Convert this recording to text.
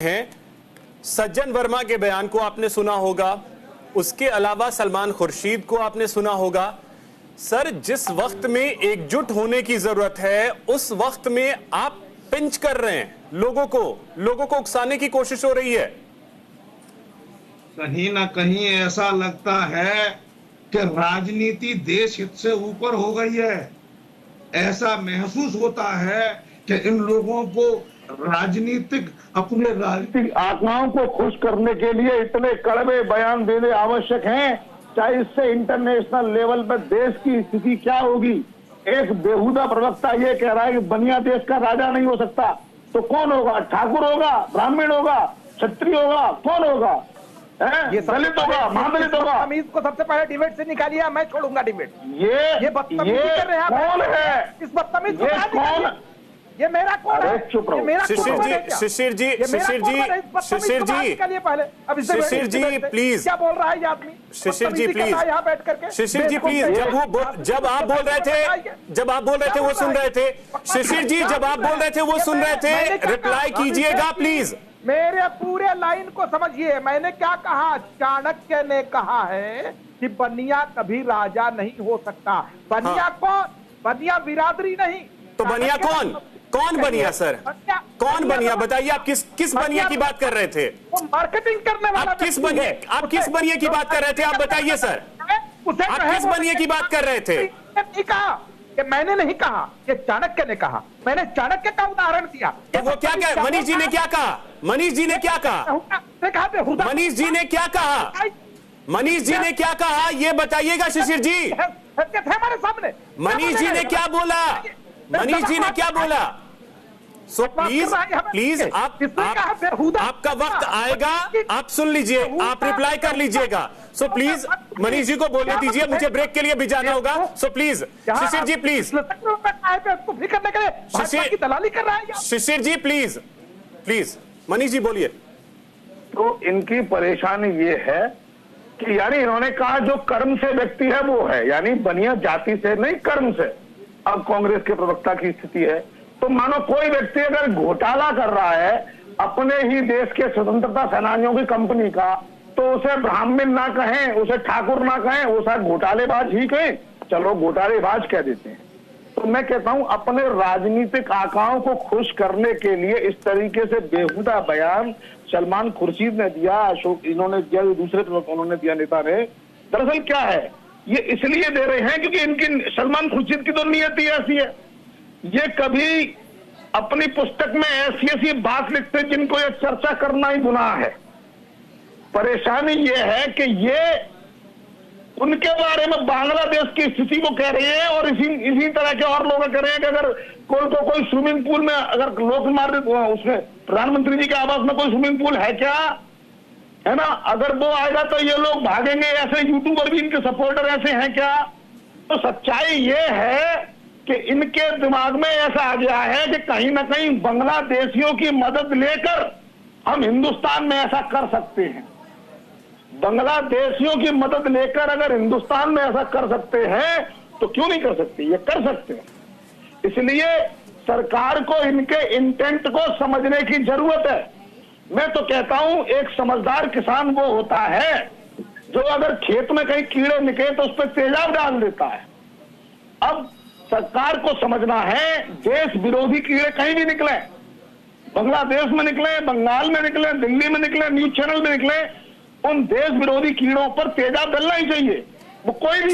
हैं। सज्जन वर्मा के बयान को आपने सुना होगा, उसके अलावा सलमान खुर्शीद को आपने सुना होगा। सर, जिस वक्त में एकजुट होने की जरूरत है उस वक्त में आप पिंच कर रहे हैं, लोगों को उकसाने की कोशिश हो रही है। कहीं ना कहीं ऐसा लगता है कि राजनीति देश हित से ऊपर हो गई है। ऐसा महसूस होता है कि इन लोगों को अपने राजनीतिक आकांक्षाओं को खुश करने के लिए इतने कड़वे बयान देने आवश्यक हैं, चाहे इससे इंटरनेशनल लेवल पर देश की स्थिति क्या होगी। एक बेहुदा प्रवक्ता ये कह रहा है कि बनिया देश का राजा नहीं हो सकता, तो कौन होगा? ठाकुर होगा, ब्राह्मण होगा, क्षत्रिय होगा, कौन होगा? ये दलित होगा, महादलित होगा। बदतमीज को सबसे पहले डिबेट से निकालिए, मैं छोड़ूंगा डिबेट। ये बदतमीजी कर रहे हैं कौन है? इस बदतमीज को कौन? ये मेरा कौन है? चुप रहो। शिशिर जी प्लीज, क्या बोल रहा है ये आदमी? शिशिर जी प्लीज, यहाँ बैठ करके शिशिर जी प्लीज, जब आप बोल रहे थे वो सुन रहे थे। शिशिर जी, जब आप बोल रहे थे वो सुन रहे थे, रिप्लाई कीजिएगा प्लीज। मेरे पूरे लाइन को समझिए, मैंने क्या कहा? चाणक्य ने कहा है कि बनिया कभी राजा नहीं हो सकता। बनिया कौन? बनिया बिरादरी नहीं। तो बनिया कौन बनिया सर? कौन बनिया? बताइए, आप किस बनिया की बात कर रहे थे? वो मार्केटिंग करने वाला। आप किस बनिया की बात कर रहे थे? आप बताइए सर, आप किस बनिया की बात कर रहे थे? नहीं कहा कि मैंने नहीं कहा, ये चाणक्य ने कहा। मैंने चाणक्य का उदाहरण दिया। तो वो क्या कहा? मनीष जी ने क्या कहा? मनीष जी ने क्या कहा? मनीष जी ने क्या कहा? मनीष जी ने क्या कहा, ये बताइएगा शिशिर जी। हमारे सामने मनीष जी ने क्या बोला? मनीष जी ने क्या बोला? सो प्लीज आपका वक्त आएगा, आप सुन लीजिए, आप रिप्लाई कर लीजिएगा। सो प्लीज मनीष जी को बोलने दीजिए, मुझे ब्रेक के लिए भी जाना होगा। So please Shishir ji please, Shishir ji please Manish ji बोलिए। तो इनकी परेशानी ये है कि यानी इन्होंने कहा जो कर्म से व्यक्ति है वो है, यानी बनिया जाति से नहीं, कर्म से। अब कांग्रेस के प्रवक्ता की स्थिति है, तो मानो कोई व्यक्ति अगर घोटाला कर रहा है अपने ही देश के स्वतंत्रता सेनानियों की कंपनी का, तो उसे ब्राह्मण ना कहें, उसे ठाकुर ना कहें, उसे घोटालेबाज ही कहें। चलो घोटालेबाज कह देते हैं। तो मैं कहता हूं, अपने राजनीतिक आकाओं को खुश करने के लिए इस तरीके से बेहुदा बयान सलमान खुर्शीद ने दिया, अशोक इन्होंने दिया, दूसरे प्रवक्ता उन्होंने दिया, नेता ने। दरअसल क्या है, ये इसलिए दे रहे हैं क्योंकि इनकी सलमान खुर्शीद की तो नियत ही ऐसी है। ये कभी अपनी पुस्तक में ऐसी बात लिखते जिनको ये चर्चा करना ही गुनाह है। परेशानी ये है कि ये उनके बारे में बांग्लादेश की स्थिति को कह रहे हैं और इसी तरह के और लोग कह रहे हैं कि अगर कोई स्विमिंग पूल में अगर लोग मार उसमें प्रधानमंत्री जी के आवास में कोई स्विमिंग पूल है क्या, है ना, अगर वो आएगा तो ये लोग भागेंगे। ऐसे यूट्यूबर भी इनके सपोर्टर ऐसे हैं क्या? तो सच्चाई ये है कि इनके दिमाग में ऐसा आ गया है कि कहीं ना कहीं बांग्लादेशियों की मदद लेकर हम हिंदुस्तान में ऐसा कर सकते हैं। बांग्लादेशियों की मदद लेकर अगर हिंदुस्तान में ऐसा कर सकते हैं तो क्यों नहीं कर सकते? ये कर सकते हैं। इसलिए सरकार को इनके इंटेंट को समझने की जरूरत है। मैं तो कहता हूं, एक समझदार किसान वो होता है जो अगर खेत में कहीं कीड़े निकले तो उस पर तेजाब डाल देता है। अब सरकार को समझना है, देश विरोधी कीड़े कहीं भी निकले, बांग्लादेश में निकले, बंगाल में निकले, दिल्ली में निकले, न्यूज चैनल में निकले, उन देश विरोधी कीड़ों पर तेजाब डलना ही चाहिए। वो कोई भी